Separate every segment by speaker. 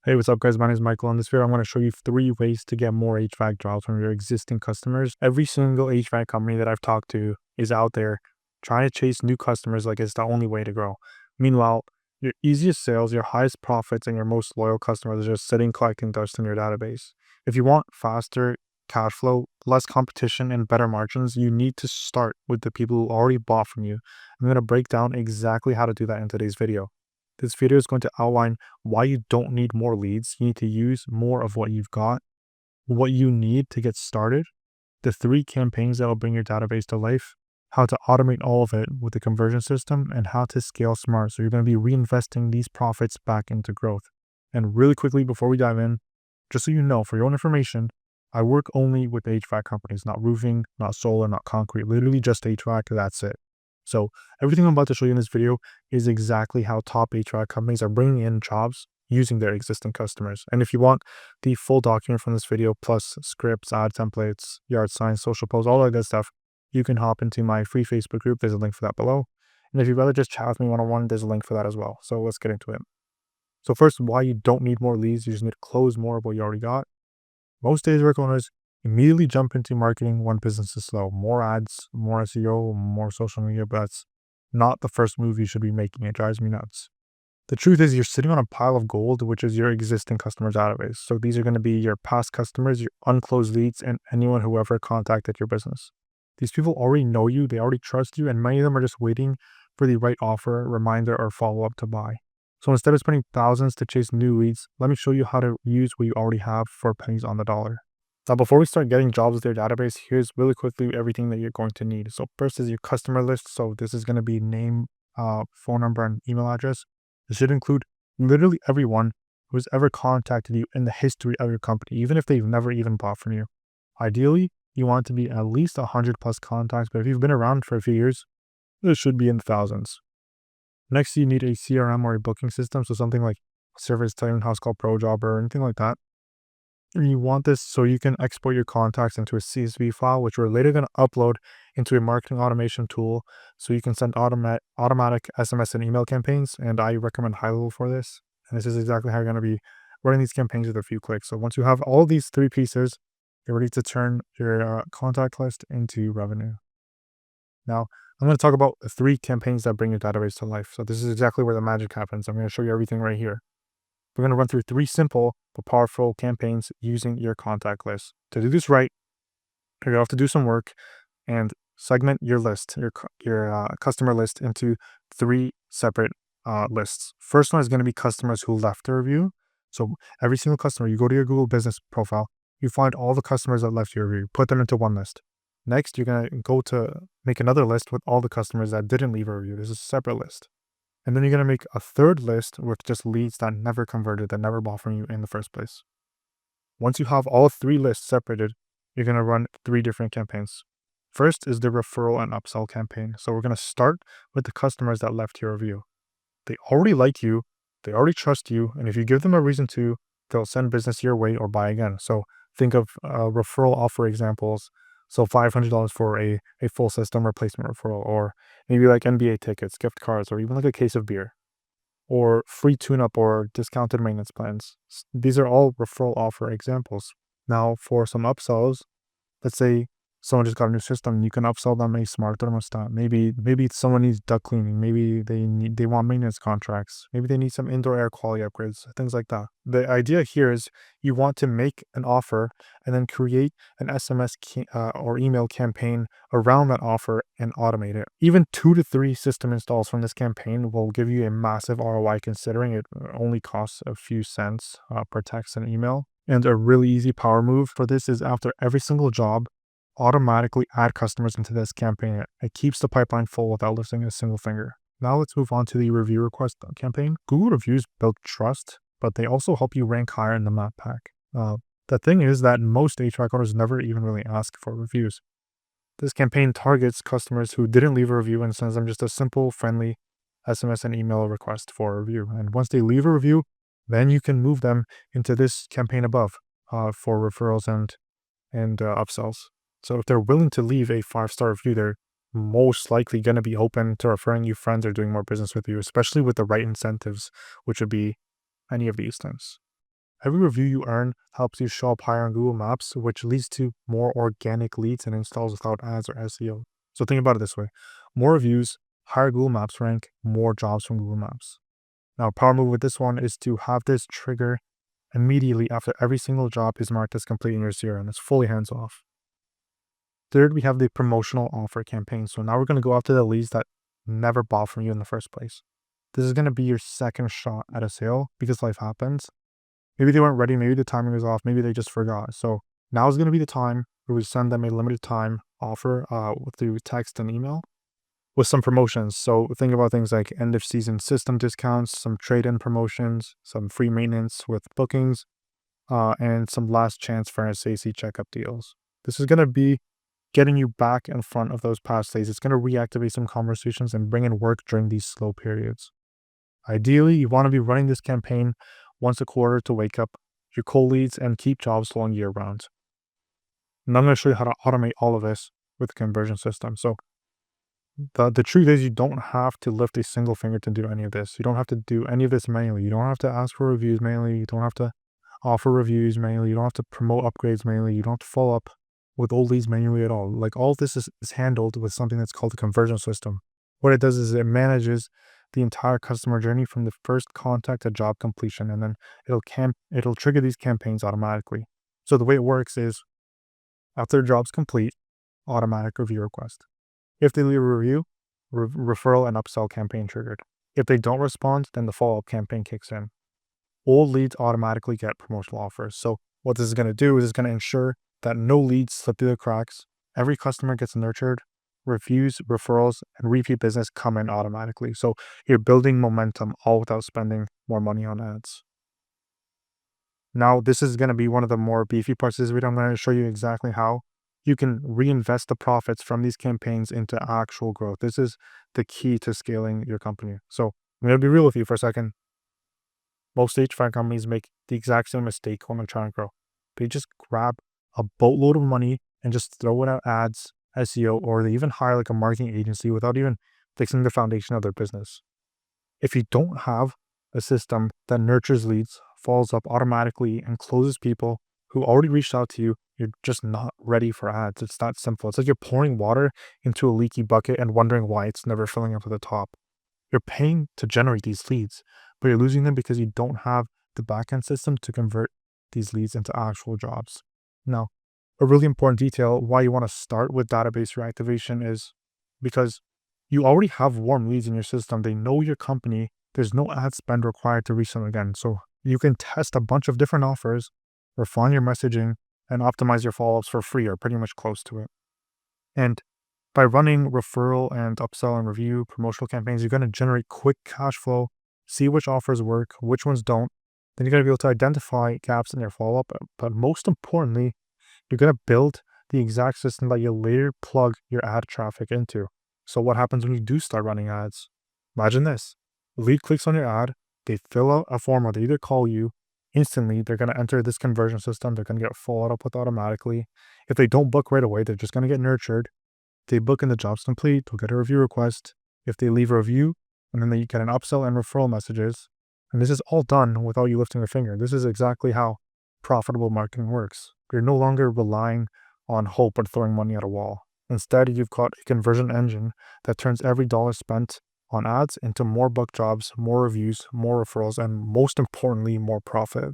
Speaker 1: Hey, what's up, guys? My name is Michael. In this video, I'm going to show you 3 ways to get more HVAC jobs from your existing customers. Every single HVAC company that I've talked to is out there trying to chase new customers like it's the only way to grow. Meanwhile, your easiest sales, your highest profits, and your most loyal customers are just sitting collecting dust in your database. If you want faster cash flow, less competition, and better margins, you need to start with the people who already bought from you. I'm going to break down exactly how to do that in today's video. This video is going to outline why you don't need more leads. You need to use more of what you've got, what you need to get started, the 3 campaigns that will bring your database to life, how to automate all of it with the conversion system, and how to scale smart. So you're going to be reinvesting these profits back into growth. And really quickly, before we dive in, just so you know, for your own information, I work only with HVAC companies, not roofing, not solar, not concrete, literally just HVAC. That's it. So everything I'm about to show you in this video is exactly how top HVAC companies are bringing in jobs using their existing customers. And if you want the full document from this video, plus scripts, ad templates, yard signs, social posts, all that good stuff, you can hop into my free Facebook group. There's a link for that below. And if you'd rather just chat with me one-on-one, there's a link for that as well. So let's get into it. So first, why you don't need more leads. You just need to close more of what you already got. Most days work owners immediately jump into marketing when business is slow. More ads, more SEO, more social media, but that's not the first move you should be making. It drives me nuts. The truth is you're sitting on a pile of gold, which is your existing customer database. So these are going to be your past customers, your unclosed leads, and anyone who ever contacted your business. These people already know you, they already trust you, and many of them are just waiting for the right offer, reminder, or follow-up to buy. So instead of spending thousands to chase new leads, let me show you how to use what you already have for pennies on the dollar. Now, before we start getting jobs with your database, here's really quickly everything that you're going to need. So first is your customer list. So this is going to be name, phone number, and email address. This should include literally everyone who's ever contacted you in the history of your company, even if they've never even bought from you. Ideally, you want it to be at least 100 plus contacts, but if you've been around for a few years, it should be in the thousands. Next, you need a CRM or a booking system. So something like Service Titan House Call ProJob or anything like that. And you want this so you can export your contacts into a CSV file, which we're later going to upload into a marketing automation tool so you can send automatic SMS and email campaigns. And I recommend High Level for this. And this is exactly how you're going to be running these campaigns with a few clicks. So once you have all these 3 pieces, you're ready to turn your contact list into revenue. Now, I'm going to talk about the 3 campaigns that bring your database to life. So this is exactly where the magic happens. I'm going to show you everything right here. We're going to run through 3 simple but powerful campaigns using your contact list. To do this right, you're going to have to do some work and segment your list, your customer list into 3 separate lists. First one is going to be customers who left a review. So every single customer, you go to your Google business profile, you find all the customers that left your review, put them into one list. Next, you're going to go to make another list with all the customers that didn't leave a review. This is a separate list. And then you're going to make a third list with just leads that never converted, that never bought from you in the first place. Once you have all 3 lists separated, you're going to run 3 different campaigns. First is the referral and upsell campaign. So we're going to start with the customers that left your review. They already like you, they already trust you, and if you give them a reason to, they'll send business your way or buy again. So think of referral offer examples. So $500 for a full system replacement referral, or maybe like NBA tickets, gift cards, or even like a case of beer, or free tune-up or discounted maintenance plans. These are all referral offer examples. Now, for some upsells, let's say someone just got a new system, you can upsell them a smart thermostat. Maybe someone needs duct cleaning. Maybe they want maintenance contracts. Maybe they need some indoor air quality upgrades, things like that. The idea here is you want to make an offer and then create an SMS or email campaign around that offer and automate it. Even 2 to 3 system installs from this campaign will give you a massive ROI, considering it only costs a few cents per text and email. And a really easy power move for this is after every single job, automatically add customers into this campaign. It keeps the pipeline full without lifting a single finger. Now let's move on to the review request campaign. Google reviews build trust, but they also help you rank higher in the map pack. The thing is that most HVAC owners never even really ask for reviews. This campaign targets customers who didn't leave a review and sends them just a simple, friendly SMS and email request for a review. And once they leave a review, then you can move them into this campaign above for referrals and upsells. So if they're willing to leave a 5-star review, they're most likely going to be open to referring you friends or doing more business with you, especially with the right incentives, which would be any of these things. Every review you earn helps you show up higher on Google Maps, which leads to more organic leads and installs without ads or SEO. So think about it this way: more reviews, higher Google Maps rank, more jobs from Google Maps. Now, power move with this one is to have this trigger immediately after every single job is marked as complete in your CRM. It's fully hands off. Third, we have the promotional offer campaign. So now we're going to go after the leads that never bought from you in the first place. This is going to be your second shot at a sale because life happens. Maybe they weren't ready, maybe the timing was off, maybe they just forgot. So now is going to be the time where we send them a limited time offer through text and email with some promotions. So think about things like end of season system discounts, some trade-in promotions, some free maintenance with bookings, and some last chance furnace AC checkup deals. This is going to be getting you back in front of those past days. It's going to reactivate some conversations and bring in work during these slow periods. Ideally, you want to be running this campaign once a quarter to wake up your cold leads and keep jobs flowing year round. And I'm going to show you how to automate all of this with the conversion system. So the truth is you don't have to lift a single finger to do any of this. You don't have to do any of this manually. You don't have to ask for reviews manually. You don't have to offer reviews manually. You don't have to promote upgrades manually. You don't have to follow up with old leads manually at all. Like all of this is handled with something that's called the conversion system. What it does is it manages the entire customer journey from the first contact to job completion, and then it'll trigger these campaigns automatically. So the way it works is after the job's complete, automatic review request. If they leave a review, referral and upsell campaign triggered. If they don't respond, then the follow-up campaign kicks in. Old leads automatically get promotional offers. So what this is going to do is it's going to ensure that no leads slip through the cracks. Every customer gets nurtured. Reviews, referrals, and repeat business come in automatically. So you're building momentum all without spending more money on ads. Now, this is going to be one of the more beefy parts of this video. I'm going to show you exactly how you can reinvest the profits from these campaigns into actual growth. This is the key to scaling your company. So I'm going to be real with you for a second. Most HVAC companies make the exact same mistake when they're trying to grow. They just grab a boatload of money and just throw it at ads, SEO, or they even hire like a marketing agency without even fixing the foundation of their business. If you don't have a system that nurtures leads, follows up automatically, and closes people who already reached out to you, you're just not ready for ads. It's that simple. It's like you're pouring water into a leaky bucket and wondering why it's never filling up to the top. You're paying to generate these leads, but you're losing them because you don't have the backend system to convert these leads into actual jobs. Now, a really important detail why you want to start with database reactivation is because you already have warm leads in your system. They know your company. There's no ad spend required to reach them again. So you can test a bunch of different offers, refine your messaging, and optimize your follow-ups for free or pretty much close to it. And by running referral and upsell and review promotional campaigns, you're going to generate quick cash flow, see which offers work, which ones don't. Then you're going to be able to identify gaps in your follow-up. But most importantly, you're going to build the exact system that you'll later plug your ad traffic into. So what happens when you do start running ads? Imagine this. The lead clicks on your ad, they fill out a form or they either call you. Instantly, they're going to enter this conversion system. They're going to get followed up with automatically. If they don't book right away, they're just going to get nurtured. If they book and the job's complete, they'll get a review request. If they leave a review, and then they get an upsell and referral messages. And this is all done without you lifting a finger. This is exactly how profitable marketing works. You're no longer relying on hope or throwing money at a wall. Instead, you've got a conversion engine that turns every dollar spent on ads into more booked jobs, more reviews, more referrals, and most importantly, more profit.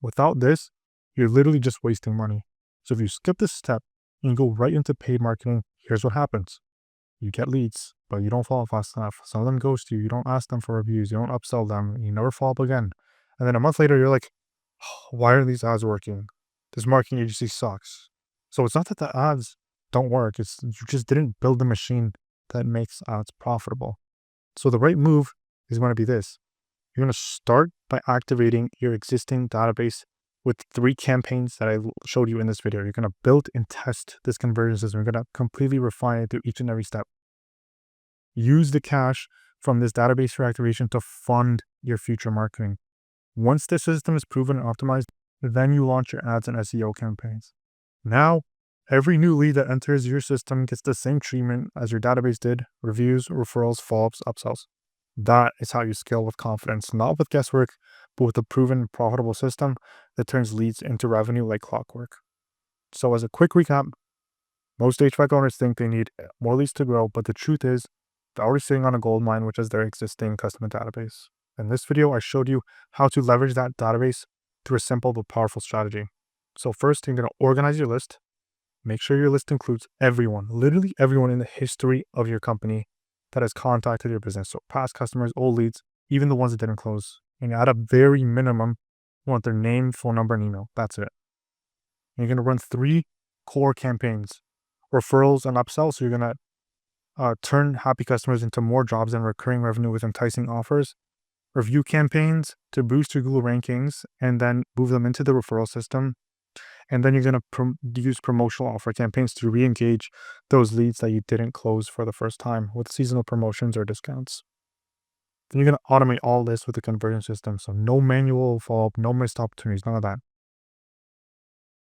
Speaker 1: Without this, you're literally just wasting money. So if you skip this step and go right into paid marketing, here's what happens. You get leads, but you don't follow up fast enough. Some of them ghost you. You don't ask them for reviews. You don't upsell them. You never follow up again. And then a month later, you're like, oh, why are these ads working? This marketing agency sucks. So it's not that the ads don't work. It's you just didn't build the machine that makes ads profitable. So the right move is going to be this. You're going to start by activating your existing database with 3 campaigns that I showed you in this video. You're going to build and test this conversion system. You're going to completely refine it through each and every step. Use the cash from this database reactivation to fund your future marketing. Once the system is proven and optimized, then you launch your ads and SEO campaigns. Now, every new lead that enters your system gets the same treatment as your database did: reviews, referrals, follow-ups, upsells. That is how you scale with confidence, not with guesswork, but with a proven profitable system that turns leads into revenue like clockwork. So as a quick recap, most HVAC owners think they need more leads to grow, but the truth is they're already sitting on a gold mine, which is their existing customer database. In this video, I showed you how to leverage that database through a simple but powerful strategy. So first, you're going to organize your list. Make sure your list includes everyone, literally everyone in the history of your company that has contacted your business. So past customers, old leads, even the ones that didn't close. And at a very minimum, you want their name, phone number, and email. That's it. And you're going to run 3 core campaigns: referrals and upsells. So you're going to turn happy customers into more jobs and recurring revenue with enticing offers. Review campaigns to boost your Google rankings and then move them into the referral system. And then you're going to use promotional offer campaigns to re-engage those leads that you didn't close for the first time with seasonal promotions or discounts. Then you're going to automate all this with the conversion system. So no manual follow-up, no missed opportunities, none of that.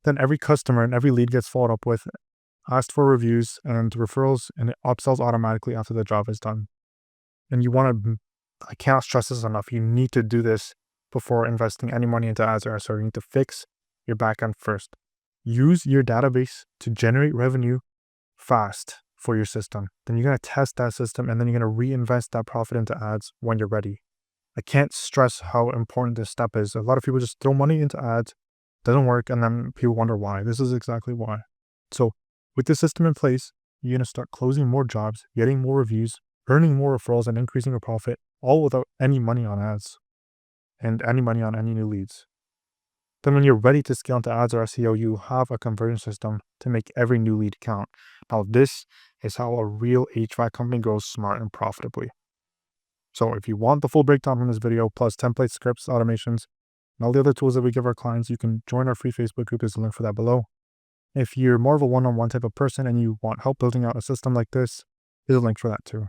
Speaker 1: Then every customer and every lead gets followed up with, asked for reviews and referrals, and it upsells automatically after the job is done. And you want to, I can't stress this enough, you need to do this before investing any money into ads or SEO. You need to fix your backend first. Use your database to generate revenue fast for your system. Then you're going to test that system and then you're going to reinvest that profit into ads when you're ready. I can't stress how important this step is. A lot of people just throw money into ads, doesn't work, and then people wonder why. This is exactly why. So with the system in place, you're going to start closing more jobs, getting more reviews, earning more referrals, and increasing your profit, all without any money on ads and any money on any new leads. Then when you're ready to scale into ads or SEO, you have a conversion system to make every new lead count. Now, this is how a real HVAC company grows smart and profitably. So if you want the full breakdown from this video, plus templates, scripts, automations, and all the other tools that we give our clients, you can join our free Facebook group. There's a link for that below. If you're more of a one-on-one type of person and you want help building out a system like this, there's a link for that too.